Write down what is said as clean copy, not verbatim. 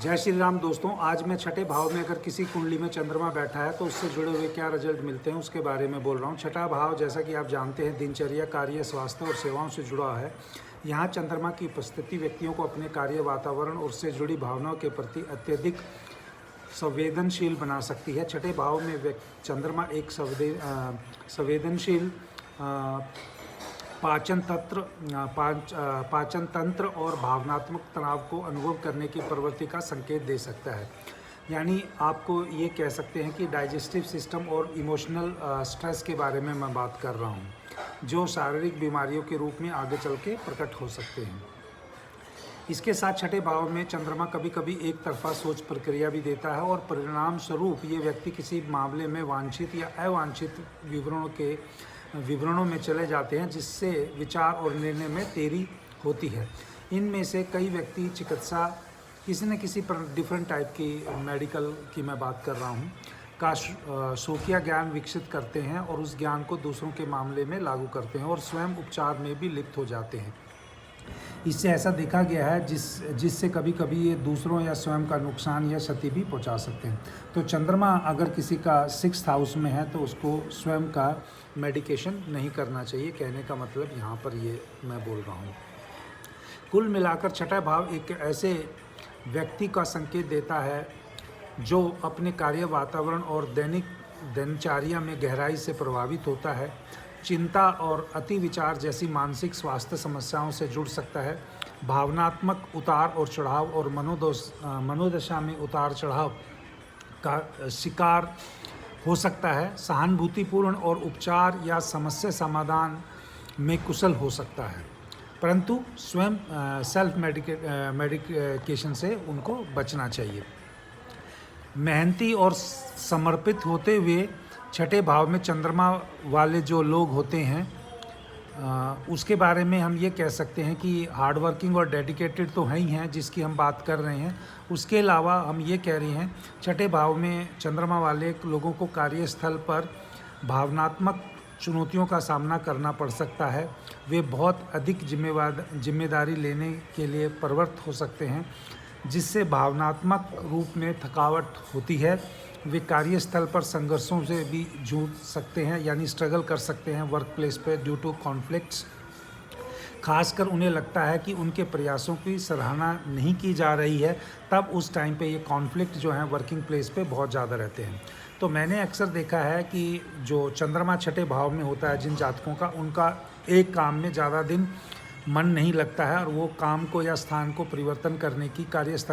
जय श्री राम दोस्तों। आज मैं छठे भाव में अगर किसी कुंडली में चंद्रमा बैठा है तो उससे जुड़े हुए क्या रिजल्ट मिलते हैं उसके बारे में बोल रहा हूँ। छठा भाव जैसा कि आप जानते हैं दिनचर्या, कार्य, स्वास्थ्य और सेवाओं से जुड़ा है। यहाँ चंद्रमा की उपस्थिति व्यक्तियों को अपने कार्य, वातावरण और उससे जुड़ी भावनाओं के प्रति अत्यधिक संवेदनशील बना सकती है। छठे भाव में चंद्रमा एक संवेदनशील पाचन तंत्र और भावनात्मक तनाव को अनुभव करने की प्रवृत्ति का संकेत दे सकता है। यानी आपको ये कह सकते हैं कि डाइजेस्टिव सिस्टम और इमोशनल स्ट्रेस के बारे में मैं बात कर रहा हूँ, जो शारीरिक बीमारियों के रूप में आगे चल के प्रकट हो सकते हैं। इसके साथ छठे भाव में चंद्रमा कभी कभी एक तरफा सोच प्रक्रिया भी देता है और परिणाम स्वरूप ये व्यक्ति किसी मामले में वांछित या अवांछित विवरणों में चले जाते हैं, जिससे विचार और निर्णय में देरी होती है। इनमें से कई व्यक्ति चिकित्सा किसी न किसी डिफरेंट टाइप की मेडिकल की मैं बात कर रहा हूँ का शौकिया ज्ञान विकसित करते हैं और उस ज्ञान को दूसरों के मामले में लागू करते हैं और स्वयं उपचार में भी लिप्त हो जाते हैं। इससे ऐसा देखा गया है जिससे कभी कभी ये दूसरों या स्वयं का नुकसान या क्षति भी पहुंचा सकते हैं। तो चंद्रमा अगर किसी का 6th हाउस में है तो उसको स्वयं का मेडिकेशन नहीं करना चाहिए। कहने का मतलब यहाँ पर ये मैं बोल रहा हूँ। कुल मिलाकर छठा भाव एक ऐसे व्यक्ति का संकेत देता है जो अपने कार्य, वातावरण और दिनचर्या में गहराई से प्रभावित होता है। चिंता और अति विचार जैसी मानसिक स्वास्थ्य समस्याओं से जुड़ सकता है। भावनात्मक उतार और चढ़ाव और मनोदशा में उतार चढ़ाव का शिकार हो सकता है। सहानुभूतिपूर्ण और उपचार या समस्या समाधान में कुशल हो सकता है, परंतु स्वयं सेल्फ मेडिकेशन से उनको बचना चाहिए। मेहनती और समर्पित होते हुए छठे भाव में चंद्रमा वाले जो लोग होते हैं उसके बारे में हम ये कह सकते हैं कि हार्ड वर्किंग और डेडिकेटेड तो है ही हैं, जिसकी हम बात कर रहे हैं। उसके अलावा हम ये कह रहे हैं छठे भाव में चंद्रमा वाले लोगों को कार्यस्थल पर भावनात्मक चुनौतियों का सामना करना पड़ सकता है। वे बहुत अधिक जिम्मेदारी लेने के लिए प्रवृत्त हो सकते हैं, जिससे भावनात्मक रूप में थकावट होती है। वे कार्यस्थल पर संघर्षों से भी जूझ सकते हैं, यानी स्ट्रगल कर सकते हैं वर्क प्लेस पे ड्यू टू कॉन्फ्लिक्ट्स। खासकर उन्हें लगता है कि उनके प्रयासों की सराहना नहीं की जा रही है, तब उस टाइम पे ये कॉन्फ्लिक्ट जो है वर्किंग प्लेस पे बहुत ज़्यादा रहते हैं। तो मैंने अक्सर देखा है कि जो चंद्रमा छठे भाव में होता है जिन जातकों का, उनका एक काम में ज़्यादा दिन मन नहीं लगता है और वो काम को या स्थान को परिवर्तन करने की कार्यस्थल